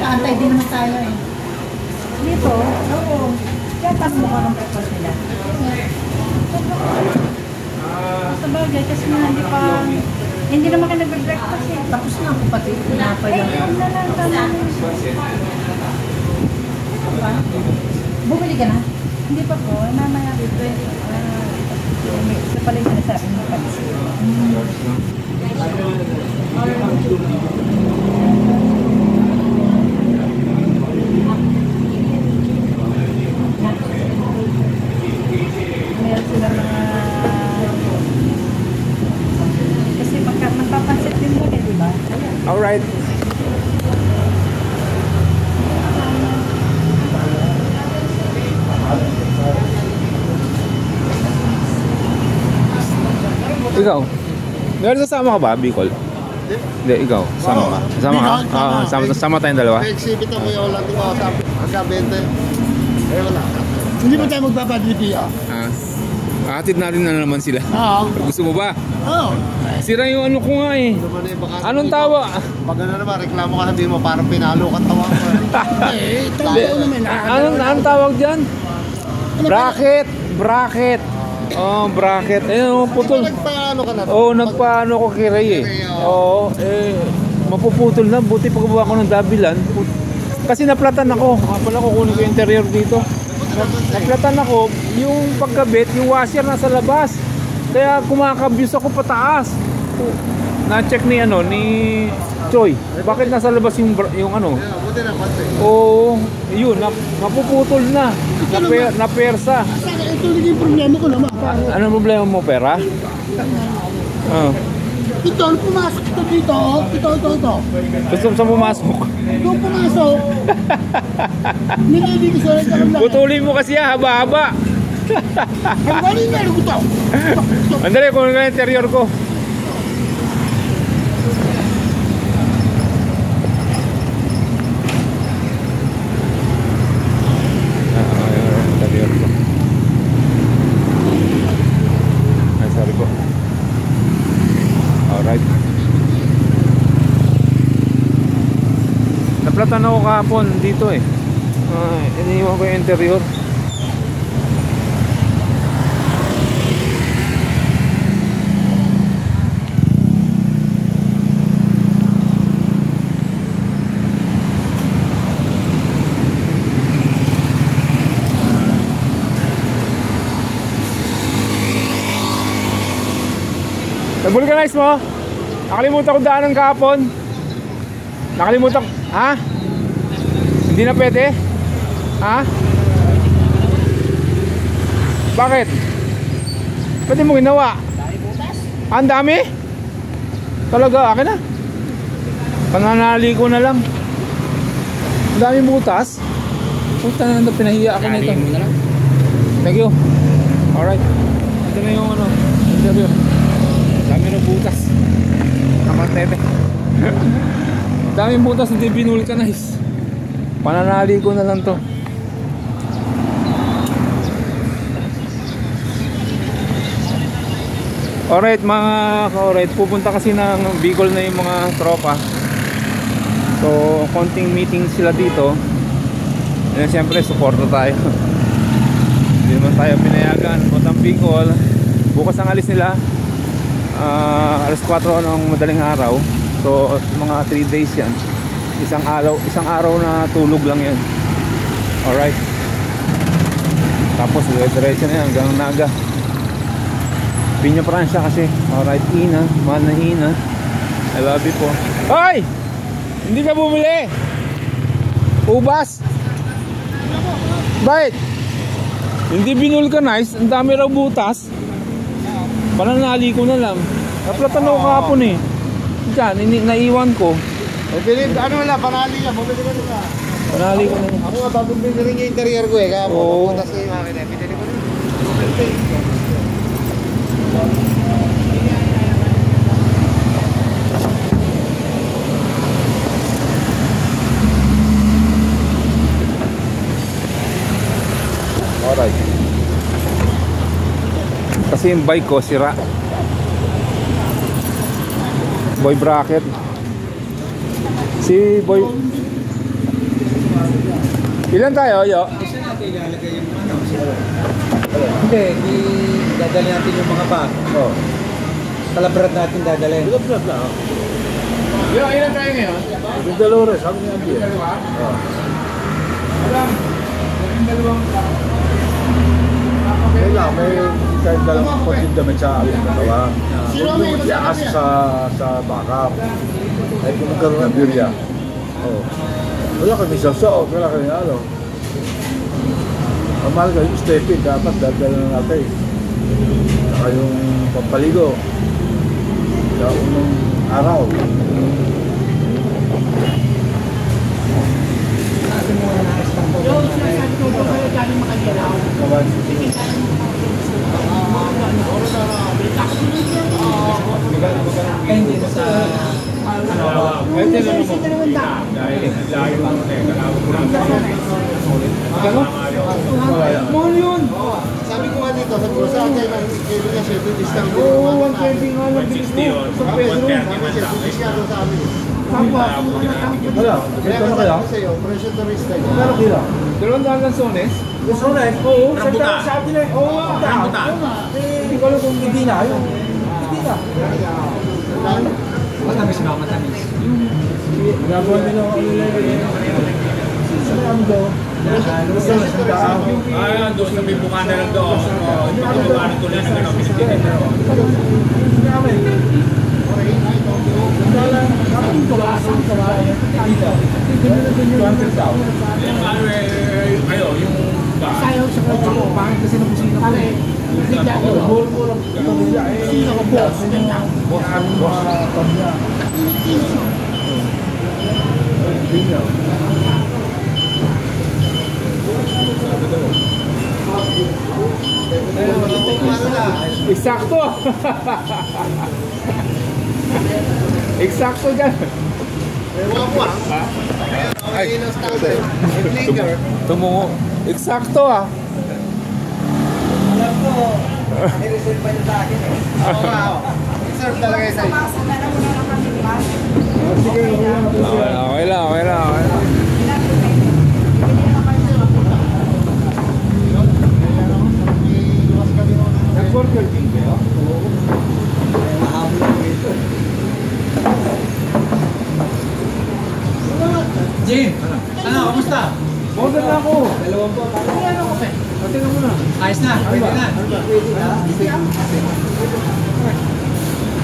nag-aantay din naman tayo eh. Dito? Oo. Kaya paano mo ka ng breakfast nila? Sa bagay, kasi nga hindi naman ka nag-breakfast eh. Tapos na ako pati. Pinapay lang. Ayun na lang, tama na. Bumili ka na? Hindi pa po, mamaya dito eh. Ito pala yung sinasabi mo pa. Meron sila mga... Kasi pagka magpapansit din mo eh, di ba? Alright. Ikaw? Meron sasama ka ba, Bicol? Hindi, ikaw. Sama ka. Sama ka? Sama tayong dalawa? Exhibit mo yung lang ko sabi hanggang 20. Eh wala. Hindi ba tayo magpapadlipi ah? Atid natin na naman sila. Gusto mo ba? Oo. Sira yung ano ko nga eh. Anong tawa? Pag ano naman, reklamo ka sabihin mo parang pinalo ka tawa ko. Eh, tayo naman. Anong tawag dyan? Bracket! Bracket! Oh, bracket. Putol. Nagpaano ka na? Nagpaano ko kay Ray eh. Mapuputol na. Buti pagbawa ko ng dabilan. Kasi naplatan ako. Pala kukunin ko yung interior dito. Naplatan ako. Yung pagkabit, yung washer nasa labas. Kaya kumakabuse ako pataas. Na-check ni Choy. Bakit nasa labas yung ano? Buti na pati. Oo, yun, napuputol na. Napersa. Ito naging problema ko naman. Anong problema mo, pera? Ito, pumasok ito dito. Ito. Gusto mo sa pumasok? Doon pumasok. Nilili ko sa lang. Putulin mo kasi haba-haba. Ang mali na rin ito. Andali, kunin ko yung interior ko. Naplatan ako kahapon dito eh. Iniiwan ko yung interior. Nag-vulcanize mo? Nakalimutan ko daanan kahapon. Nakalimutan. Ha? Hindi na pwede? Ha? Bakit? Pwede mo ginawa? Ang dami? Talaga, akin na. Pananali ko na lang. Ang daming butas. Puta na, pinahiya ako nito. Thank you. Alright. Ito na yung interview. Dami na butas. Namatete. Daming butas, hindi binulcanize. Pananali ko na lang to. Alright mga ka-alright, pupunta kasi ng Bicol na yung mga tropa. So konting meeting sila dito. And siyempre suporta tayo. Hindi naman tayo pinayagan. Puntang Bicol. Bukas ang alis nila, alas 4 ng madaling araw. So mga 3 days yan. Isang araw na tulog lang yan. Alright. Tapos diretso na yan hanggang Naga, Piña Francia kasi. Alright, Ina, mahal na Ina, I love you po. Hoy! Hindi ka bumili? Ubas? Bakit? Hindi binulcanize, ang dami raw butas. Pananali ko na lang. Naplatan ako kahapon eh. Diyan, naiwan ko. Ano wala, panali niya, bumili ko nila. Panali ko na lang. Ako nga, babumili rin yung interior ko eh. Kaya pupunta sa yung akin eh. Pinili ko rin. Alright. Kasi yung bike ko sira. Boy bracket. Si Boy Ilan tayo, Yo? Hindi, dadali natin yung mga bag. Oh. Kalabrad natin dadali. Bilab-bilab na. Yo, ilan tayo ngayon? Yung Dolores, sabi niya Andy. Dalawa? Oh. Alam, yung dalawang... Kaya may kahit dalawang konting damit sa dalawa. Huwag yung iyakas sa backup. Ay kung magkaroon ng birya. Oh. Wala kami sasok, wala kami ano. Ang mahal ka yung stepping, dapat dadala na natin. Saka yung pampaligo. Sa unang araw. Yung sinasabi ko ba kayo galing makagalaw? Kawan. Kaya hindi na sa... Pwede na naman. Magkano? Mahal yun! Sabi ko nga dito, sabi ko sa akin, kailan niya siya, discount ko. Oo, 120 nga lang bilis mo. Sa peso. Discount sa amin. Kapwa. Wala, ito na kaya? Sa'yo, presyo turista niya. Pero kila? 200 lansones? Gusto na eh. Oo, sa atin eh. Oo, hindi ko alam kung Hindi na, yun. Hindi na. Matamis na, matamis. Gagawa nila ang ano lang eh. Sa Ramdo. Gusto na sa daan. Doon sa may bunga na lang doon. Yung pagkababa ng tuloy na gano'n, pinipili na rin. Ano kayo, yung Sayaw sa kotse ko. Bakit kasi nabusina ko eh? Bigla ko. Sino ko boss? Ganyan. Eksakto! Eksakto dyan! Ay, tumungo. Eksakto ah! Alam ko, nireserve pa niya sa akin eh. Serve talaga yung sa'yo. Okay lang, okay lang, okay lang. Nag-burger king kayo? Mahabol lang ito. Jim, ano, kamusta? Order na ako! Dalawang po. Tingnan mo na. Ayos na, pwede na.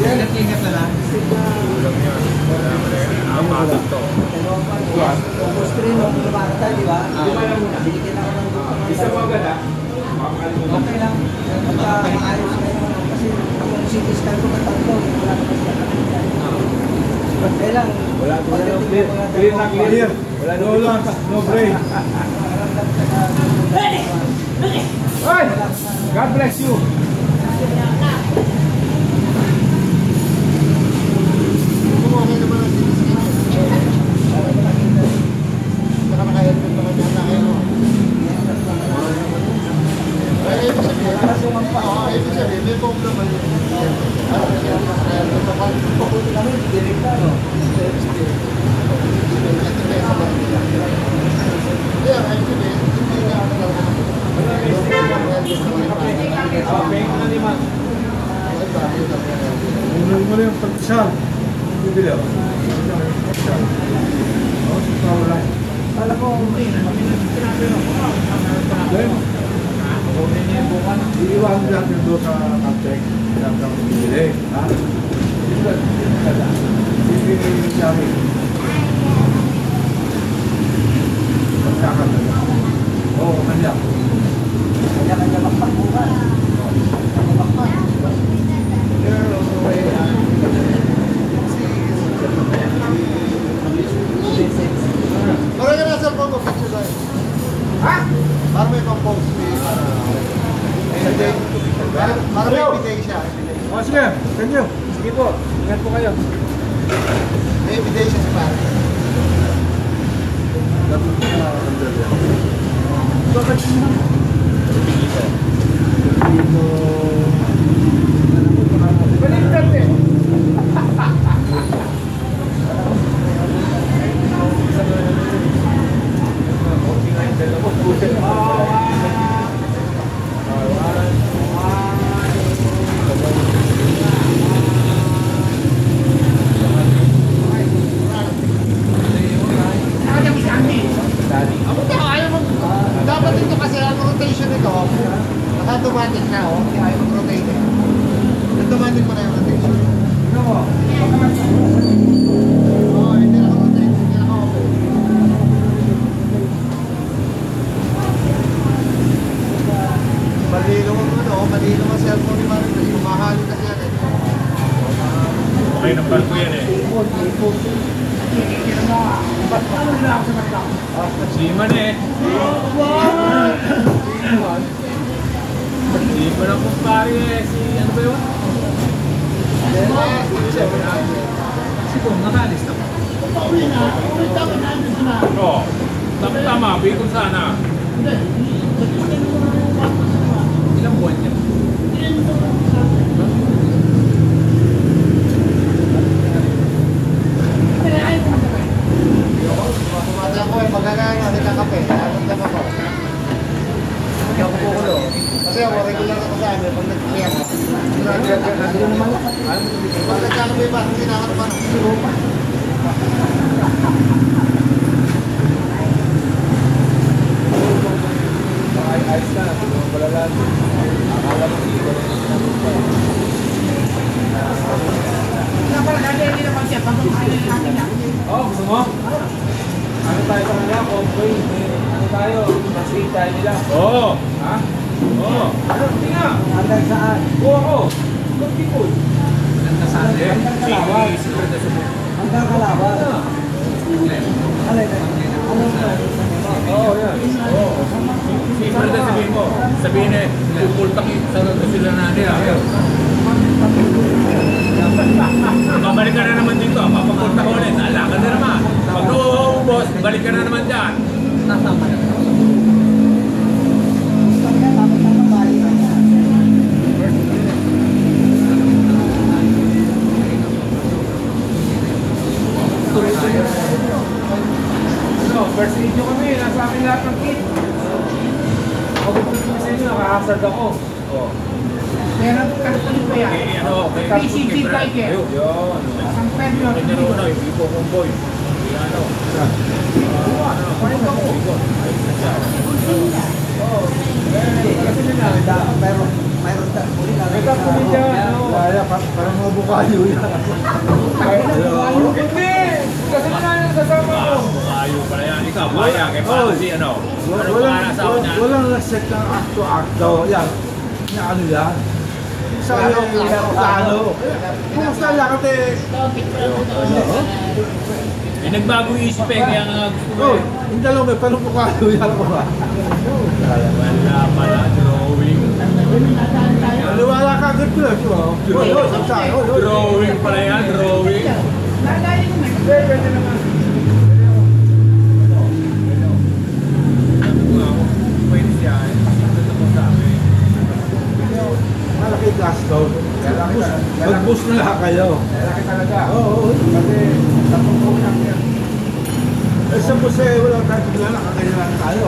Ingat-ingat na lang. Isa mo agad ah. Okay lang. Maayos na yun. Kasi yung CT scan ko ng tatlo, wala na kasi kailang. Wala na clear. Clear na clear. Wala no lunch, no break. Hoy! God bless you. Okay naman ang saka naka-helmet naman yata kayo. Ay, ibig sabihin, may phone naman yun. Unahin mo na yung pagkasal. Bibili ako. Alam ko, Iiwan natin doon sa contact ng bibili. Ha? Bibili sa amin. Pagkakan na. Oo, kanya. kanya-kanya magpagbukan. Parang ka nasa phone mo, picture tayo. Ha? Parang may compose. Parang may invitation. Oh, sige. Thank you. Sige po. Ingat po kayo. May invitation si Parang. Bakit Baliktad eh. Ako ba, ayaw mo. Dapat ito kasi ang rotation nito, naka-automatic na, oh. Kaya ayaw mag-rotate eh. Automatic mo na yung rotation. Oh, hindi naka-rotate, hindi naka-open. Malino ang ano, malino ang cellphone ni Mario kasi mahalo kasi yan eh. Okay, nambal ko yan eh. Siman eh. Siman ang kumpare eh. Si ano ba yun? Si Kung, nakalis na ba? Oo. Tama, bigong sana. Ilang buwan niya? Pumatla ko eh, magkakaano, nagkakape. Nagkakape ako. Hindi ako kukulo. Kasi ako, regular ako sa amin. Pag nag-clear ako. Pag nagkakape ba, hindi na ako naman. Ayos na, wala lang. Akala mo hindi ko Oh, gusto mo? Ano tayo sa kanila? Convoy. Ano tayo? Mas-8 tayo nila. Oo. Ha? Oo. Ano? Hindi nga. Hanggang saan? Buo ako. Good people. Nasaan eh? Kalawag. Hanggang Kalawag. Alay na. Oo, yan. Oo. Simple na sabihin eh, pupultak sa sila natin ah. Babalik ka na naman dito, papapunta ko ulit, alakan na naman. Pag nauubos, balik ka na naman dyan. Nasama na. No, first aid nyo kami. Nasa amin lahat ng kit. Ako pupunta sa inyo, nakahasard ako. Oh. Meron ano ba yan? Eh, ano, may PCG bike eh. Ayun, yun. Ang pwede yun. Kanya rin na, hindi po convoy. Ano? Mayroon ta. Uli na. May kapuli dyan. Kaya, parang mga bukayo yan. Hindi! Kasi na yung sasama ko. Ayaw pala yan. Ikaw, maya. Kaya pa kasi ano? Ano pa nga nasawa niya? Walang set ng acto-acto. Yan. Na ano yan? Sa yung plano. Kumusta lang kasi? Eh, nagbagong isip eh, kaya nga gusto mo Oh, eh. yung dalawa may parang bukayo yan ko ba? Wala pala, drawing. Naniwala ka agad ko lang. Drawing pala yan, drawing. Pwede naman. Pwede siya eh. Ito po sa amin. Malaki gas daw. Mag-boost na lang kayo. Lalaki talaga. Oo. Kasi tapos ko lang yan. Eh sa bus eh, wala tayo pagla, nakakailangan tayo.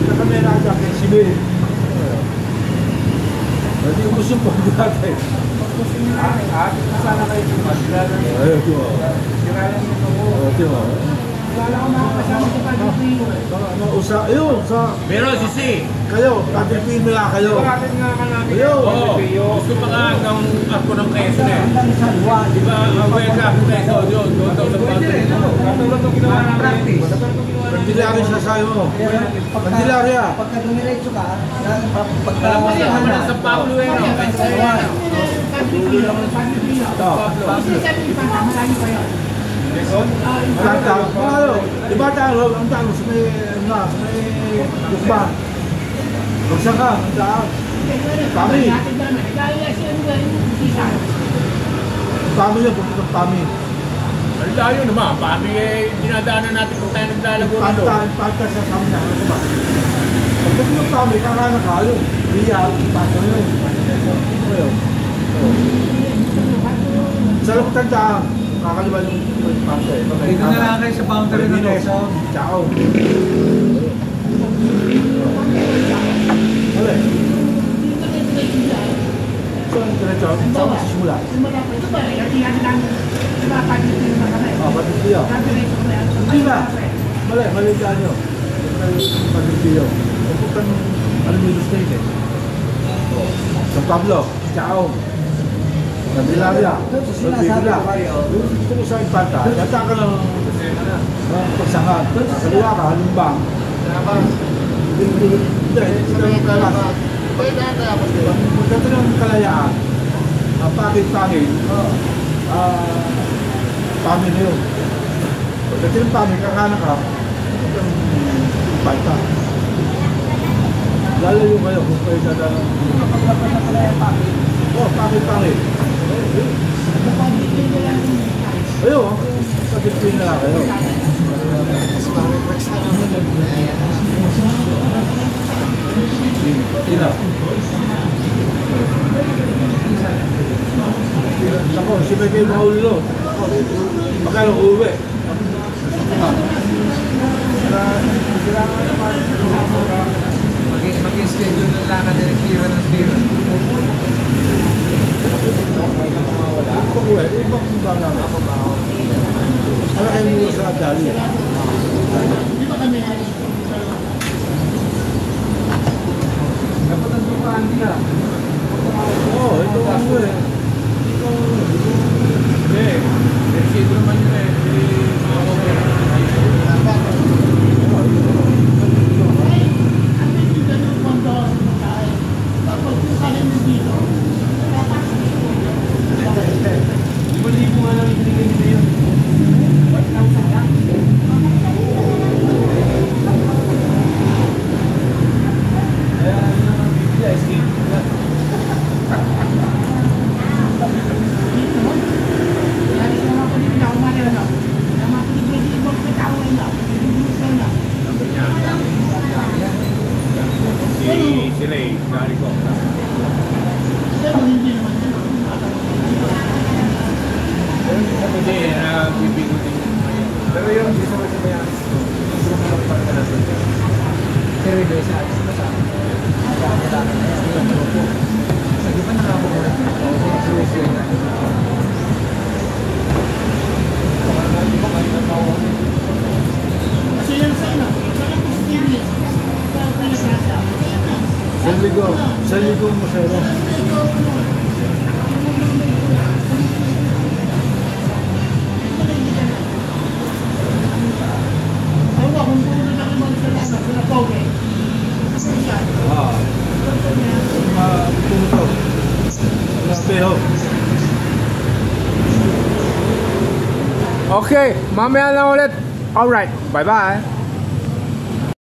Nakamera ka kay Sibil. Hindi ko gusto po natin. At sana kayo sumasilala niyo. Ayun, ito. Sirala niyo ito ko. Ito. Wala akong makakasama sa pag-ibig. Ayun, sa Pero sisi, kayo, tatilpin mo lang kayo. Bakit nga ka namin? oo, gusto pa nga hanggang ako ng Quezon eh. Hanggang San Juan. Di ba, aware ka ako Quezon, yun, doon daw sa Pagod. Katulad ng ginawa namin. Practice. Katulad ng ginawa namin. Pandilari siya sa'yo mo. Pandilari ah. Pagka dumiretso ka, pagka Alam mo siya, wala sa Pablo eh, no? San Juan. Ito. Malayo pa yun. Matang, ano? Diba tayo, ang tanong sa may, sa may lukban. Magsan ka, ang daan. Pami. Pami yan, pupunta ng Pami. Ang layo naman, papi eh, dinadaanan natin kung tayo naglalago na doon. Panta sa kami na, ano ba? Pagdating ng Pami, kakana ka, yun. Iya, panta yun. Ayun. Sa tandaan, kakaliban yung panta eh. Dito na lang kayo sa boundary ng Quezon. Ciao. Alay. So, diretso, saan magsisimula? Simula pa ito ba? Kasi yan lang. Diba, pag-ibig na kami. Ba't ito yun? Sabi rin ko na Hindi na. Mali dyan nyo. Pag-video. Pupuntan Alamido State eh. San Pablo, Chao. Nabilaria. Nabilaria. Gusto mo sa Impanta. Yata ka ng pagsangan. Kaliwa ka, halumbang. Hindi ka ng kalas. Pagdating ng kalayaan, pangit-pangit, pangit na yun. Pagdating ng pangit, kakanan ka, Impanta. Lalayo kayo kung kayo na pangit-pangit. Ayun, sa Pilipin na lang kayo. Ina. Ako, si Mekay Mahulilo. Magkano uwi? Mag-schedule na lang na direktira ng tira. Ako uwi, ibang ba lang ako ba? Ano kayo mo sa dali? Di ba kami Dapat ang dumaan nila. Oo, ito ang uwi. Hindi. Direksito naman yun eh. Sila eh, gari ko. Hindi, bibigod din. Pero yung gusto ko siya yan, gusto ko lang para natin. Pero ito isa atin pa sa sa di ba nakakuha? kasi yan sa ina. Sa ligo mo sa ilo. Okay, mamaya lang ulit. Alright, bye-bye.